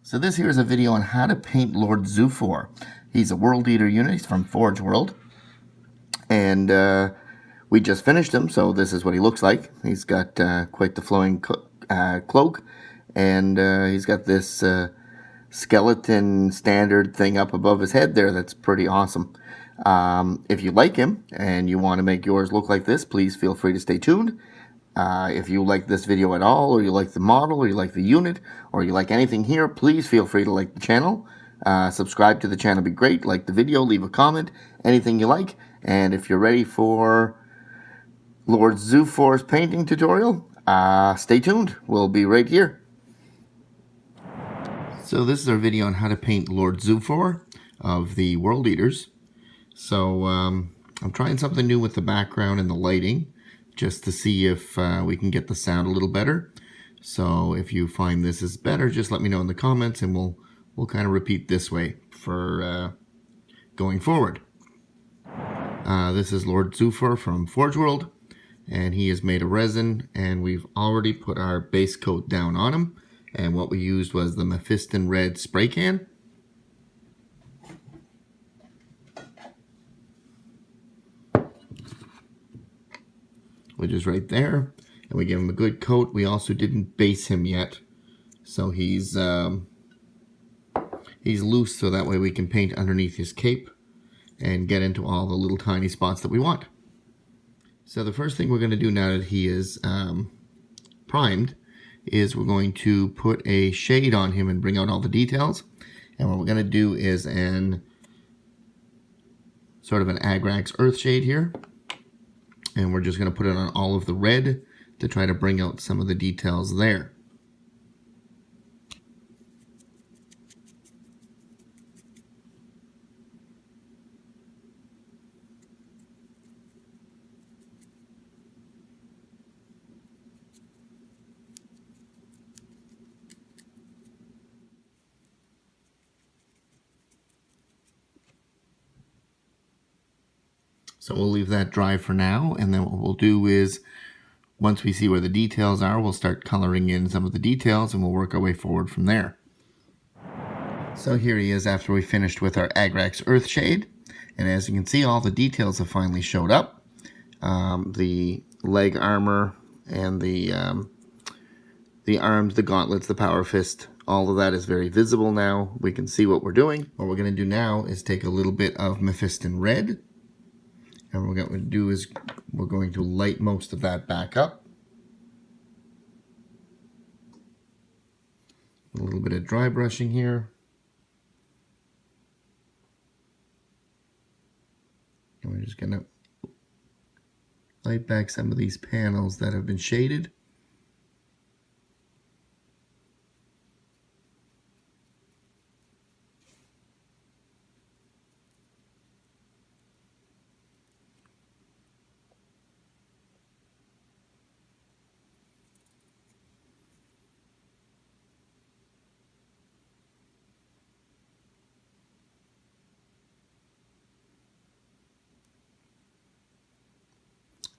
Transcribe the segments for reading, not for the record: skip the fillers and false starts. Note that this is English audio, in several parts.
So this here is a video on how to paint Lord Zhufor. He's a World Eater unit. He's from Forge World. And we just finished him, so this is what he looks like. He's got quite the flowing cloak. And he's got this skeleton standard thing up above his head there. That's pretty awesome. If you like him and you want to make yours look like this, please feel free to stay tuned. If you like this video at all, or you like the model, or you like the unit, or you like anything here, please feel free to like the channel. Subscribe to the channel would be great. Like the video, leave a comment, anything you like. And if you're ready for Lord Zhufor's painting tutorial, stay tuned. We'll be right here. So this is our video on how to paint Lord Zhufor of the World Eaters. So I'm trying something new with the background and the lighting, just to see if we can get the sound a little better. So if you find this is better, just let me know in the comments, and we'll kind of repeat this way for going forward. This is Lord Zhufor from Forge World, and he is made of resin, and we've already put our base coat down on him. And what we used was the Mephiston Red spray can. Which is right there, and we give him a good coat. We also didn't base him yet, so he's loose, so that way we can paint underneath his cape and get into all the little tiny spots that we want. So the first thing we're going to do now that he is primed is we're going to put a shade on him and bring out all the details. And what we're going to do is sort of an Agrax Earthshade here. And we're just going to put it on all of the red to try to bring out some of the details there. So we'll leave that dry for now, and then what we'll do is, once we see where the details are, we'll start coloring in some of the details, and we'll work our way forward from there. So here he is after we finished with our Agrax Earthshade, and as you can see, all the details have finally showed up. The leg armor and the arms, the gauntlets, the power fist, all of that is very visible now. We can see what we're doing. What we're going to do now is take a little bit of Mephiston Red, and what we're going to do is we're going to light most of that back up. A little bit of dry brushing here. And we're just going to light back some of these panels that have been shaded.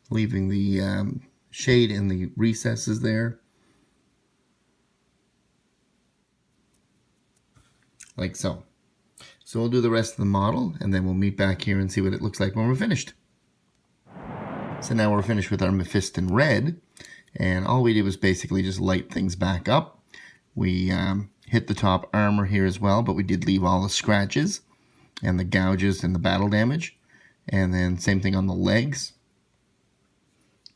Leaving the shade in the recesses there. Like so. So we'll do the rest of the model, and then we'll meet back here and see what it looks like when we're finished. So now we're finished with our Mephiston Red, and all we did was basically just light things back up. We hit the top armor here as well, but we did leave all the scratches and the gouges and the battle damage. And then same thing on the legs.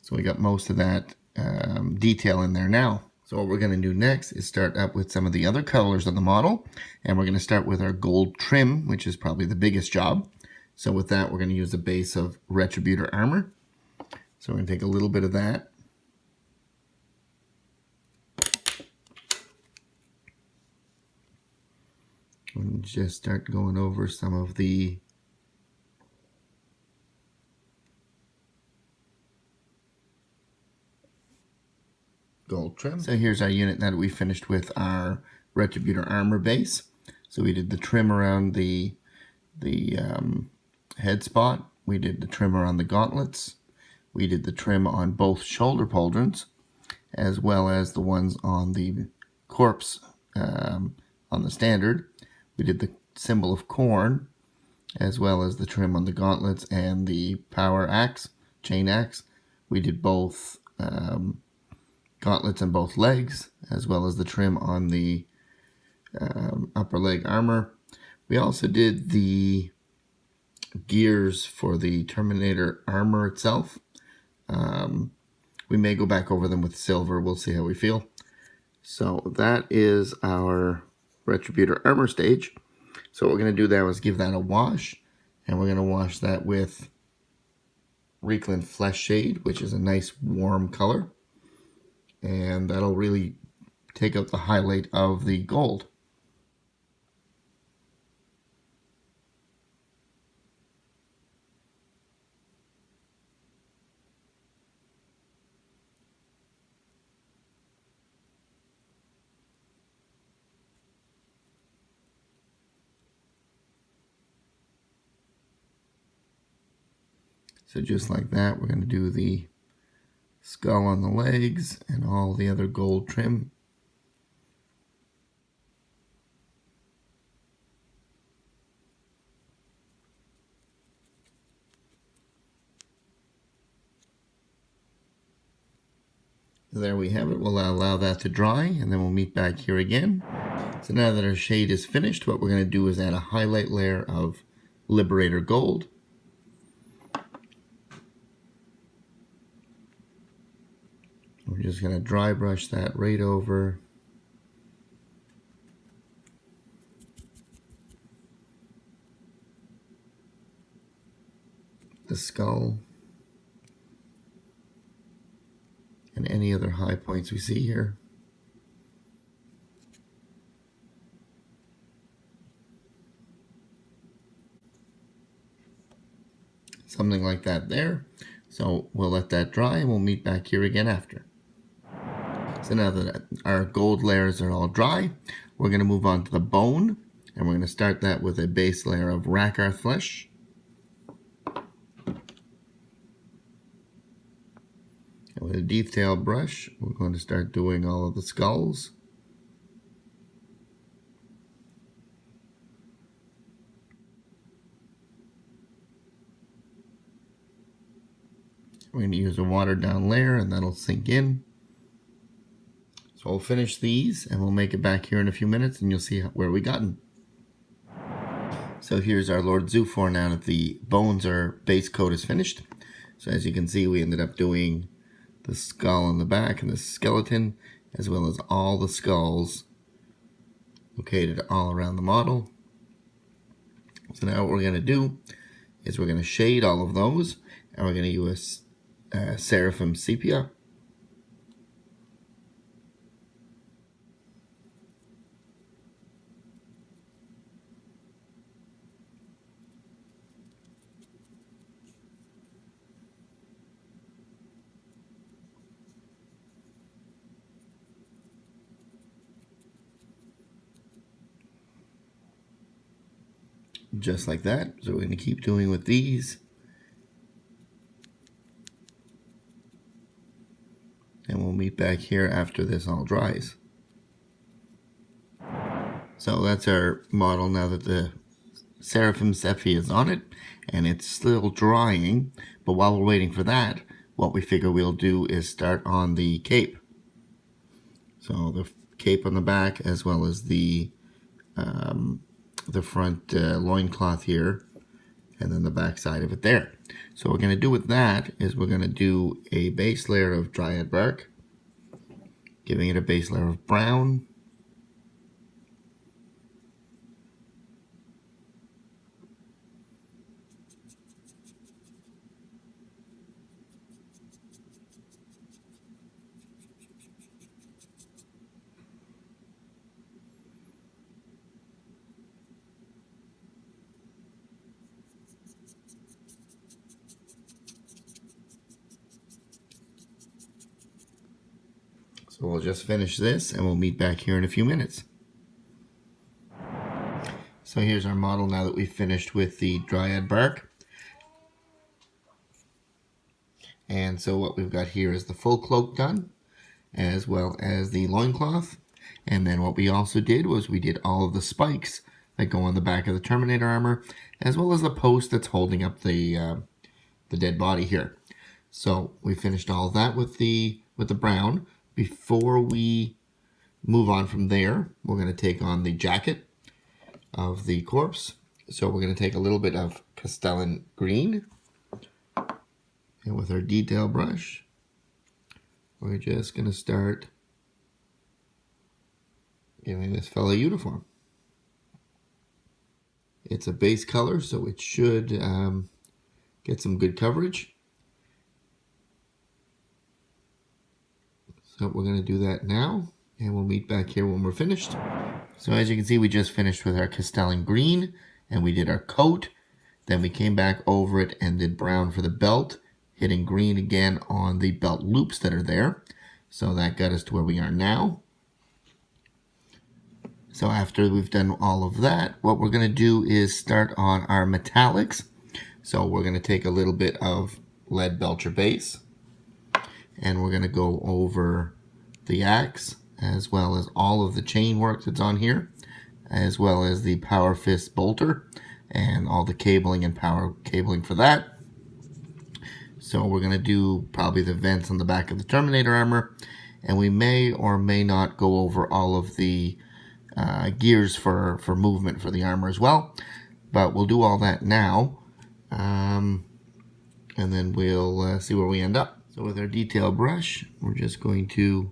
So we got most of that detail in there now. So what we're going to do next is start up with some of the other colors on the model. And we're going to start with our gold trim, which is probably the biggest job. So with that, we're going to use a base of Retributor Armour. So we're going to take a little bit of that. And just start going over some of the gold trim. So here's our unit now that we finished with our Retributor Armour base. So we did the trim around the head spot. We did the trim around the gauntlets. We did the trim on both shoulder pauldrons, as well as the ones on the corpse on the standard. We did the symbol of Khorne, as well as the trim on the gauntlets and the power axe, chain axe. We did both gauntlets and both legs, as well as the trim on the upper leg armor. We also did the gears for the Terminator armor itself. We may go back over them with silver. We'll see how we feel. So that is our Retributor Armour stage. So what we're going to do now is give that a wash. And we're going to wash that with Reikland Fleshshade, which is a nice warm color. And that'll really take out the highlight of the gold. So just like that, we're going to do the skull on the legs and all the other gold trim. There we have it. We'll allow that to dry, and then we'll meet back here again. So now that our shade is finished, what we're going to do is add a highlight layer of Liberator Gold. We're just going to dry brush that right over the skull and any other high points we see here. Something like that there. So we'll let that dry and we'll meet back here again after. So now that our gold layers are all dry, we're going to move on to the bone, and we're going to start that with a base layer of Rakarth Flesh. And with a detail brush, we're going to start doing all of the skulls. We're going to use a watered down layer, and that'll sink in. So we'll finish these and we'll make it back here in a few minutes and you'll see where we gotten. So here's our Lord Zhufor now that the bones are base coat is finished. So as you can see, we ended up doing the skull on the back and the skeleton, as well as all the skulls located all around the model. So now what we're going to do is we're going to shade all of those, and we're going to use Saraphim Sepia. Just like that. So we're going to keep doing with these. And we'll meet back here after this all dries. So that's our model now that the Saraphim Sepia is on it. And it's still drying. But while we're waiting for that, what we figure we'll do is start on the cape. So the cape on the back, as well as the front loincloth here, and then the back side of it there. So what we're going to do with that is we're going to do a base layer of Dryad Bark, giving it a base layer of brown, so we'll just finish this and we'll meet back here in a few minutes. So here's our model now that we've finished with the Dryad Bark. And so what we've got here is the full cloak done, as well as the loincloth. And then what we also did was we did all of the spikes that go on the back of the Terminator armor, as well as the post that's holding up the dead body here. So we finished all of that with the brown. Before we move on from there, we're going to take on the jacket of the corpse. So we're going to take a little bit of Castellan Green, and with our detail brush, we're just going to start giving this fellow uniform. It's a base color, so it should get some good coverage. So we're going to do that now, and we'll meet back here when we're finished. So as you can see, we just finished with our Castellan Green, and we did our coat. Then we came back over it and did brown for the belt, hitting green again on the belt loops that are there. So that got us to where we are now. So after we've done all of that, what we're going to do is start on our metallics. So we're going to take a little bit of Leadbelcher base, and we're going to go over the axe, as well as all of the chain work that's on here, as well as the Power Fist bolter, and all the cabling and power cabling for that. So we're going to do probably the vents on the back of the Terminator armor, and we may or may not go over all of the gears for movement for the armor as well. But we'll do all that now, and then we'll see where we end up. So with our detail brush, we're just going to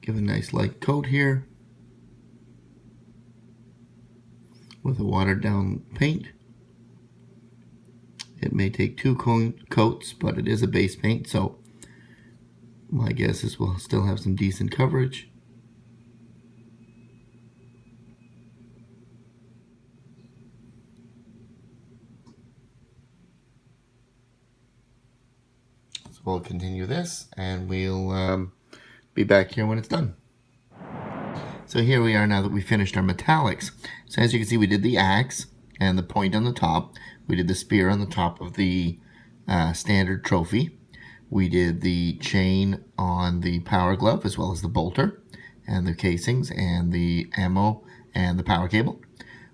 give a nice light coat here with a watered down paint. It may take two coats, but it is a base paint, so my guess is we'll still have some decent coverage. So we'll continue this, and we'll be back here when it's done. So here we are now that we finished our metallics. So as you can see, we did the axe and the point on the top. We did the spear on the top of the standard trophy. We did the chain on the power glove, as well as the bolter and the casings and the ammo and the power cable.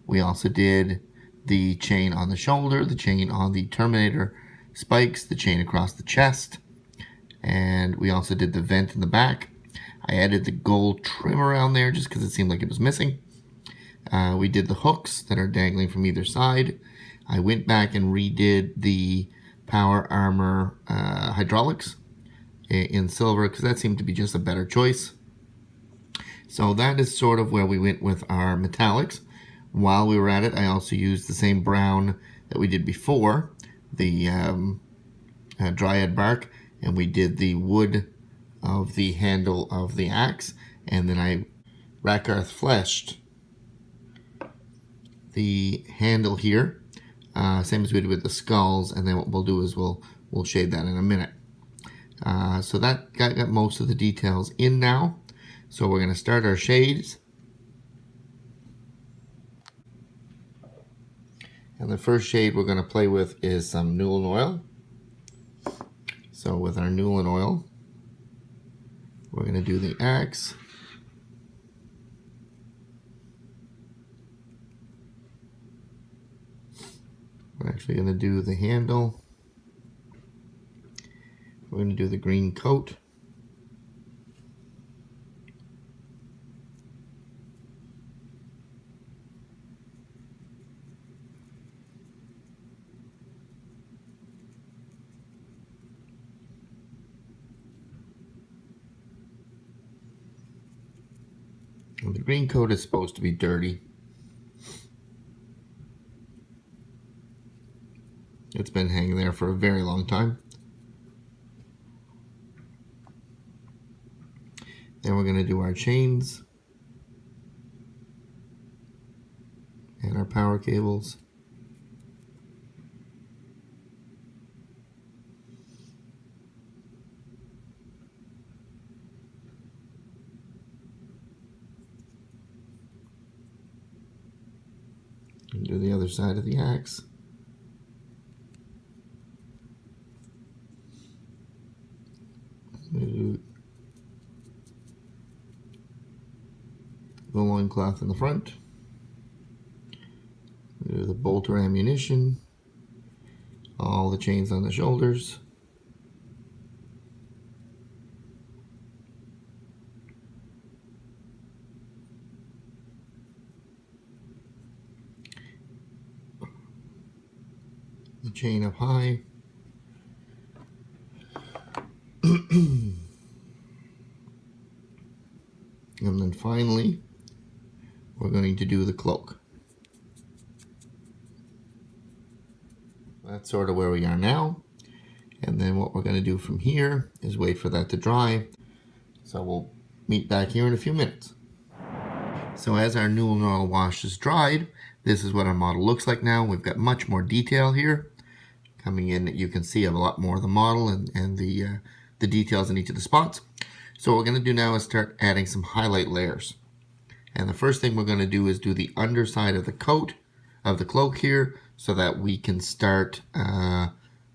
We also did the chain on the shoulder, the chain on the Terminator spikes, the chain across the chest, and we also did the vent in the back. I added the gold trim around there just because it seemed like it was missing. We did the hooks that are dangling from either side. I went back and redid the power armor hydraulics in silver because that seemed to be just a better choice. So that is sort of where we went with our metallics. While we were at it, I also used the same brown that we did before, the Dryad Bark, and we did the wood of the handle of the axe, and then I Rakarth Fleshed the handle here, same as we did with the skulls, and then what we'll do is we'll shade that in a minute. So that got most of the details in now. So we're going to start our shades. And the first shade we're going to play with is some Nuln oil. So with our Nuln oil, we're going to do the axe. We're actually going to do the handle. We're going to do the green coat. And the green coat is supposed to be dirty. It's been hanging there for a very long time. Then we're going to do our chains and our power cables. And do the other side of the axe. The loincloth in the front. The bolter ammunition. All the chains on the shoulders. The chain up high. And then finally, we're going to do the cloak. That's sort of where we are now. And then what we're going to do from here is wait for that to dry. So we'll meet back here in a few minutes. So as our Nuln wash is dried, this is what our model looks like now. We've got much more detail here. Coming in, you can see a lot more of the model and the details in each of the spots. So what we're going to do now is start adding some highlight layers. And the first thing we're going to do is do the underside of the coat of the cloak here so that we can start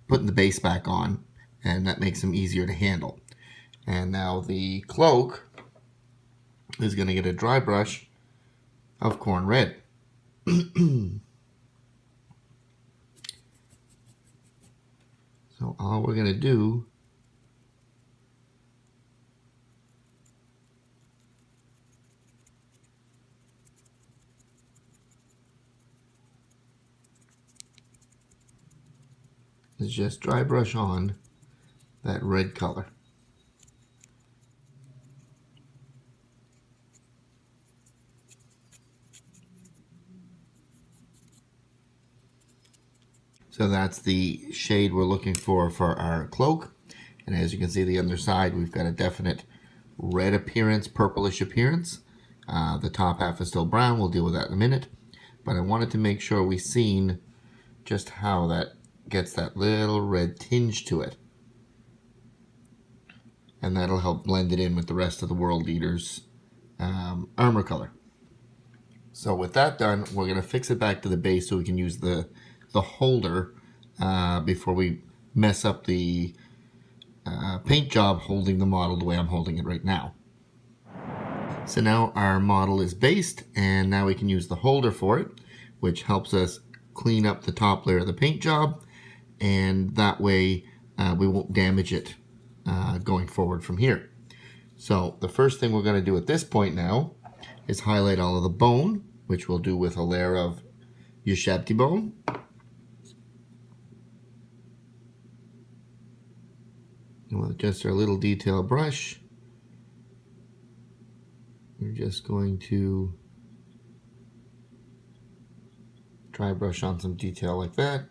putting the base back on, and that makes them easier to handle. And now the cloak is going to get a dry brush of Khorne Red. So all we're going to do is just dry brush on that red color. So that's the shade we're looking for our cloak. And as you can see, the underside, we've got a definite red appearance, purplish appearance. The top half is still brown. We'll deal with that in a minute. But I wanted to make sure we seen just how that gets that little red tinge to it. And that'll help blend it in with the rest of the World Eater's armor color. So with that done, we're going to fix it back to the base so we can use the holder before we mess up the paint job holding the model the way I'm holding it right now. So now our model is based, and now we can use the holder for it, which helps us clean up the top layer of the paint job, and that way we won't damage it going forward from here. So the first thing we're going to do at this point now is highlight all of the bone, which we'll do with a layer of Ushabti Bone. And with just our little detail brush, we're just going to dry brush on some detail like that.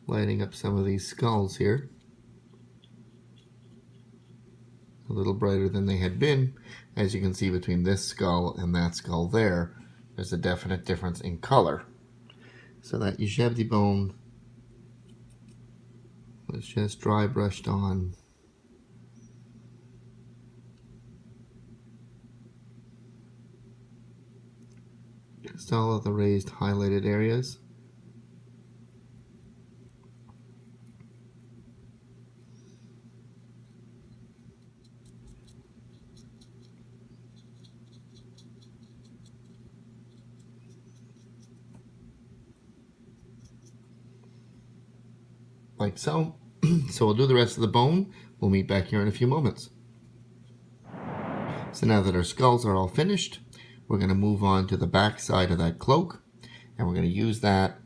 Lighting up some of these skulls here. A little brighter than they had been. As you can see between this skull and that skull there, there's a definite difference in color. So that Ushabti Bone was just dry brushed on. Just all of the raised highlighted areas. Like so. So we'll do the rest of the bone. We'll meet back here in a few moments. So now that our skulls are all finished, we're going to move on to the back side of that cloak, and we're going to use that,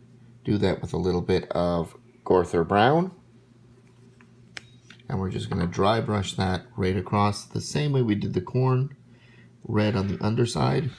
do that with a little bit of Gorthor Brown, and we're just going to dry brush that right across the same way we did the Khorne Red on the underside.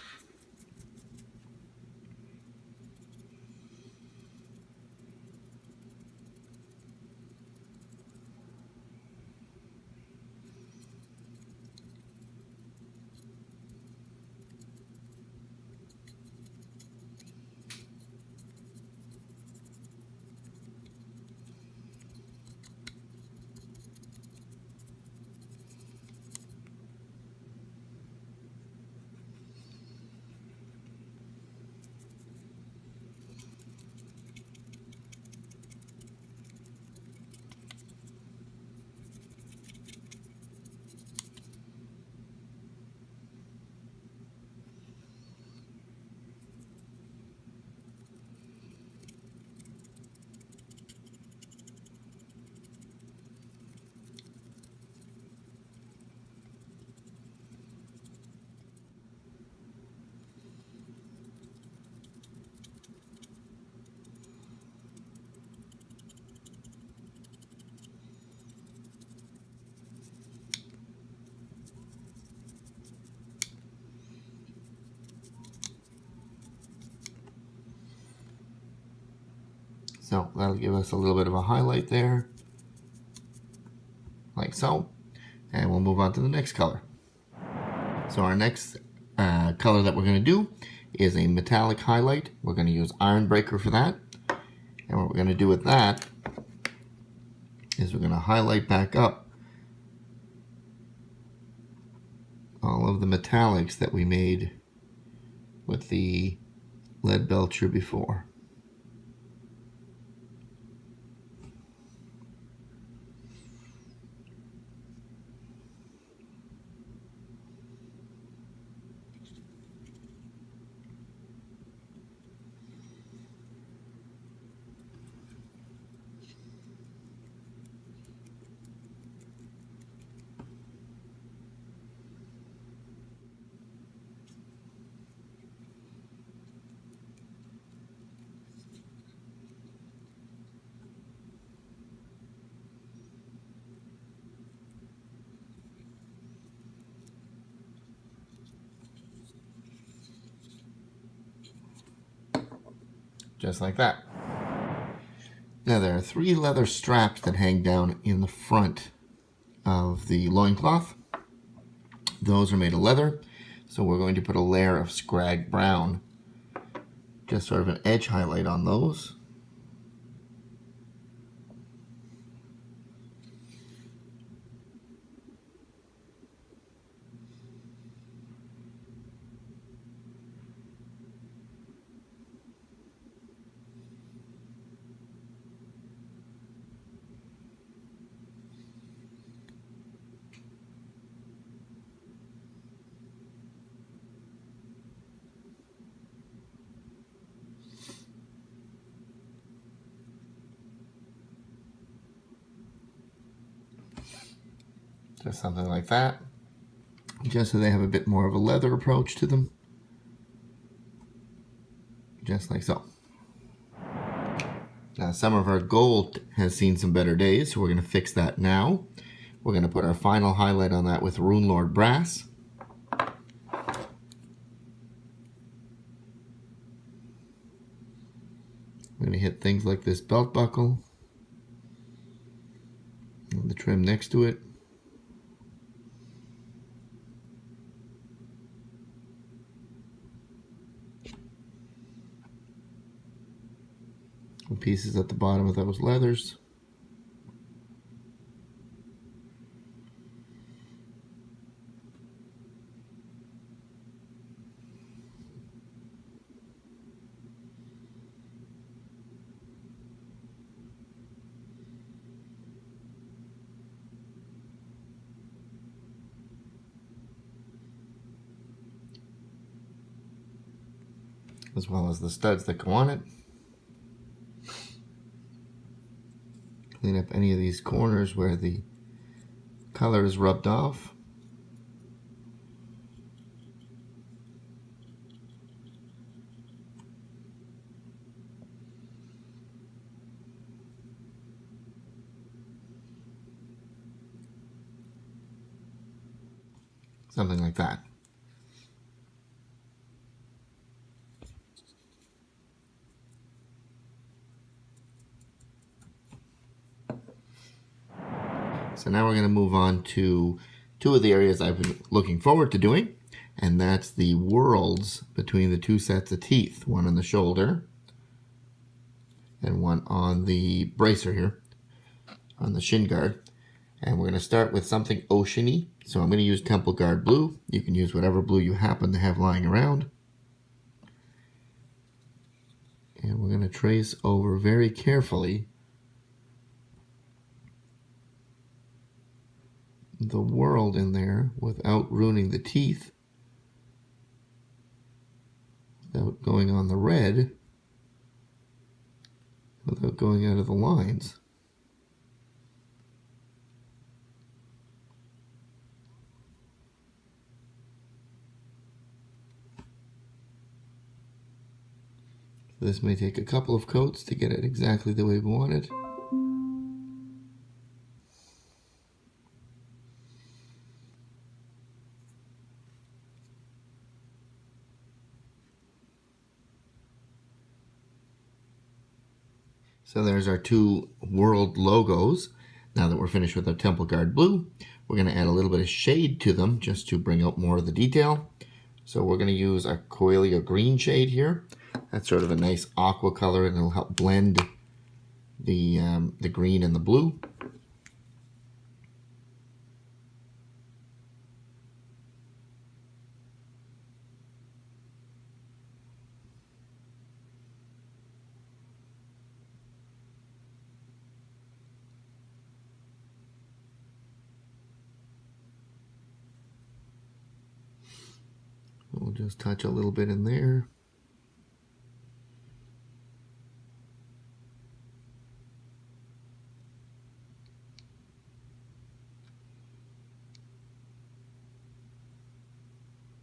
So that'll give us a little bit of a highlight there, like so. And we'll move on to the next color. So our next color that we're going to do is a metallic highlight. We're going to use Ironbreaker for that. And what we're going to do with that is we're going to highlight back up all of the metallics that we made with the Leadbelcher before. Just like that. Now there are 3 leather straps that hang down in the front of the loincloth. Those are made of leather, so we're going to put a layer of Skrag Brown, just sort of an edge highlight on those. Just something like that, just so they have a bit more of a leather approach to them, just like so. Now some of our gold has seen some better days, so we're going to fix that now. We're going to put our final highlight on that with Runelord Brass. I'm going to hit things like this belt buckle and the trim next to it. Pieces at the bottom of those leathers. As well as the studs that go on it. Clean up any of these corners where the color is rubbed off. Something like that. So now we're going to move on to 2 of the areas I've been looking forward to doing, and that's the worlds between the 2 sets of teeth, one on the shoulder and one on the bracer here, on the shin guard. And we're going to start with something oceany, so I'm going to use Temple Guard blue. You can use whatever blue you happen to have lying around. And we're going to trace over very carefully the world in there without ruining the teeth, without going on the red, without going out of the lines. This may take a couple of coats to get it exactly the way we want it. So there's our two world logos. Now that we're finished with our Temple Guard blue, we're going to add a little bit of shade to them just to bring out more of the detail. So we're going to use our Coelia Greenshade here. That's sort of a nice aqua color, and it'll help blend the green and the blue. We'll just touch a little bit in there.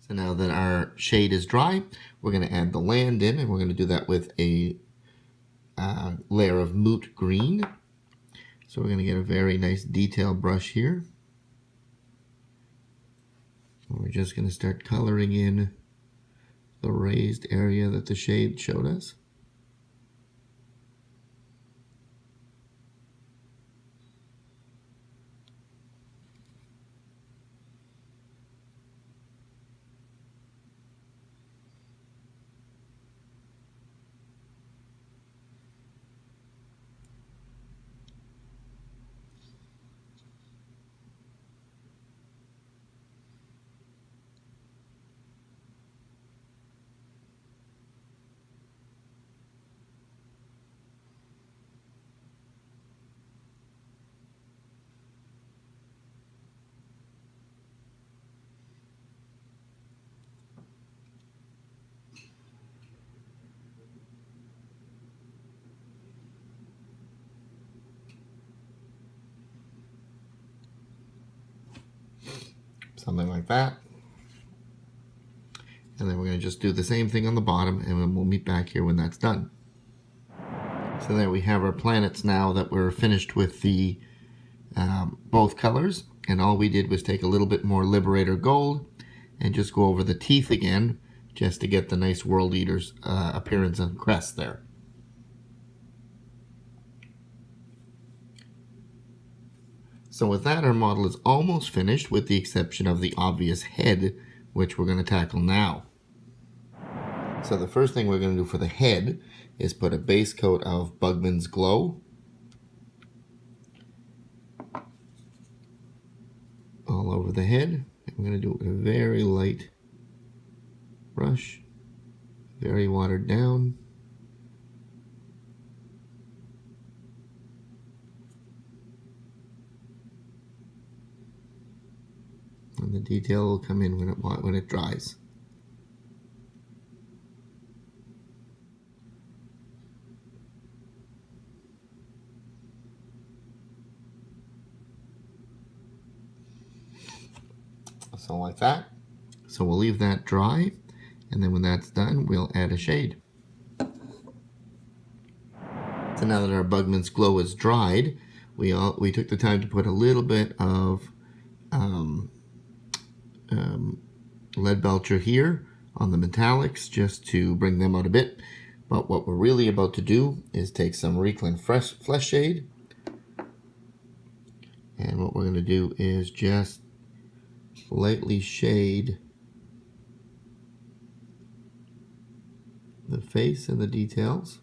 So now that our shade is dry, we're going to add the land in, and we're going to do that with a layer of Moot Green. So we're going to get a very nice detail brush here. And we're just going to start coloring in the raised area that the shade showed us. Something like that. And then we're going to just do the same thing on the bottom, and then we'll meet back here when that's done. So there we have our planets now that we're finished with the both colors. And all we did was take a little bit more Liberator Gold and just go over the teeth again, just to get the nice World Eater's appearance and crest there. So with that, our model is almost finished, with the exception of the obvious head, which we're going to tackle now. So the first thing we're going to do for the head is put a base coat of Bugman's Glow all over the head. And we're going to do it with a very light brush, very watered down. And the detail will come in when it dries. So like that. So we'll leave that dry, and then when that's done, we'll add a shade. So now that our Bugman's Glow is dried, we took the time to put a little bit of Leadbelcher here on the metallics, just to bring them out a bit. But what we're really about to do is take some Reikland Fleshshade, and what we're going to do is just lightly shade the face and the details.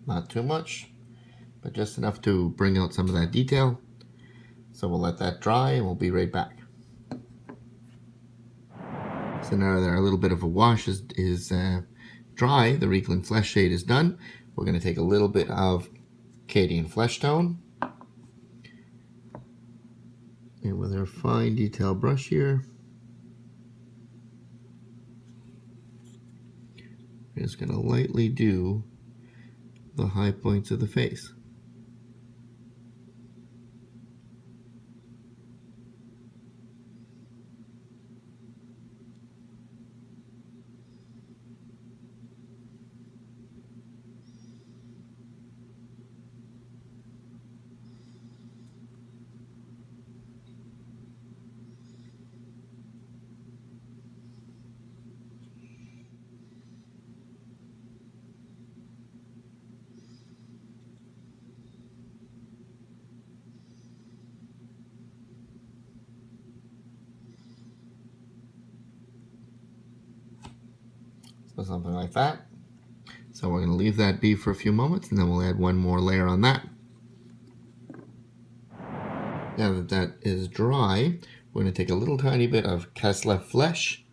Not too much, but just enough to bring out some of that detail. So we'll let that dry, and we'll be right back. So now that our little bit of a wash is dry, the Reikland Fleshshade is done. We're going to take a little bit of Cadian Fleshtone, and with our fine detail brush here, just going to lightly do the high points of the face. So something like that. So we're going to leave that be for a few moments, and then we'll add one more layer on that. Now that that is dry, we're going to take a little tiny bit of Kislev Flesh,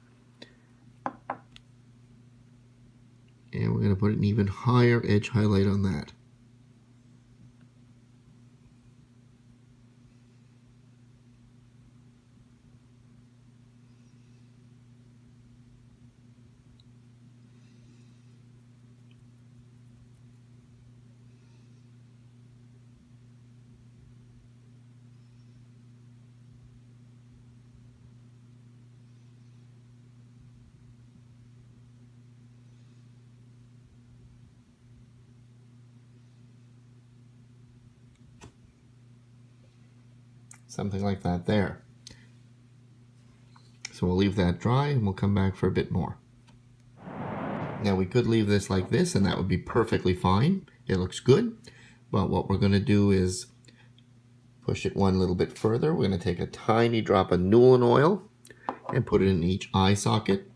and we're going to put an even higher edge highlight on that. Something like that there. So we'll leave that dry and we'll come back for a bit more. Now we could leave this like this and that would be perfectly fine. It looks good. But what we're going to do is push it one little bit further. We're going to take a tiny drop of Nuln oil and put it in each eye socket,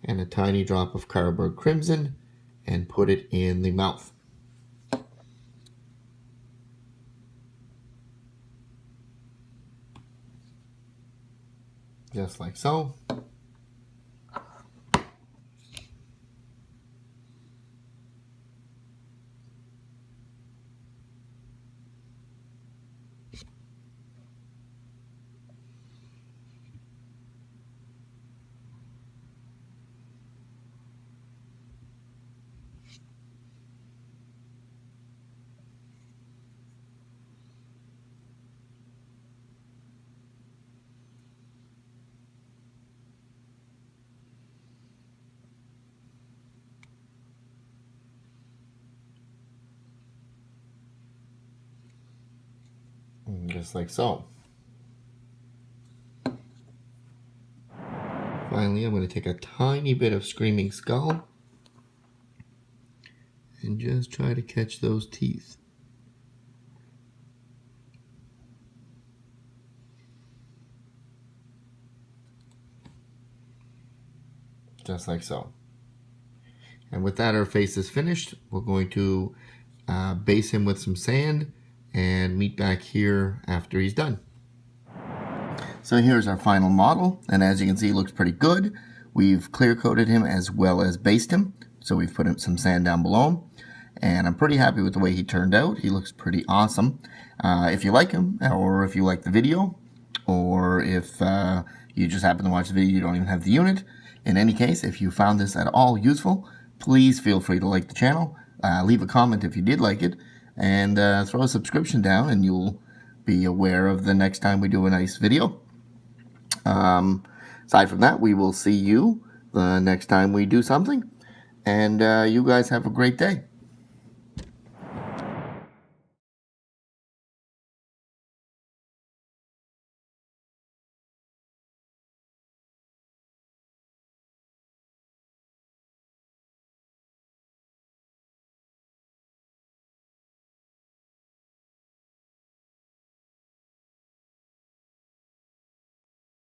and a tiny drop of Carroberg Crimson and put it in the mouth. Just like so. Just like so. Finally, I'm going to take a tiny bit of Screaming Skull and just try to catch those teeth. Just like so. And with that, our face is finished. We're going to base him with some sand and meet back here after he's done. So here's our final model, and as you can see, he looks pretty good. We've clear coated him as well as based him, so we've put some sand down below him, and I'm pretty happy with the way he turned out. He looks pretty awesome. If you like him, or if you like the video, or if you just happen to watch the video, you don't even have the unit, in any case, if you found this at all useful, please feel free to like the channel, leave a comment if you did like it, and throw a subscription down and you'll be aware of the next time we do a nice video. Aside from that, we will see you the next time we do something, and you guys have a great day.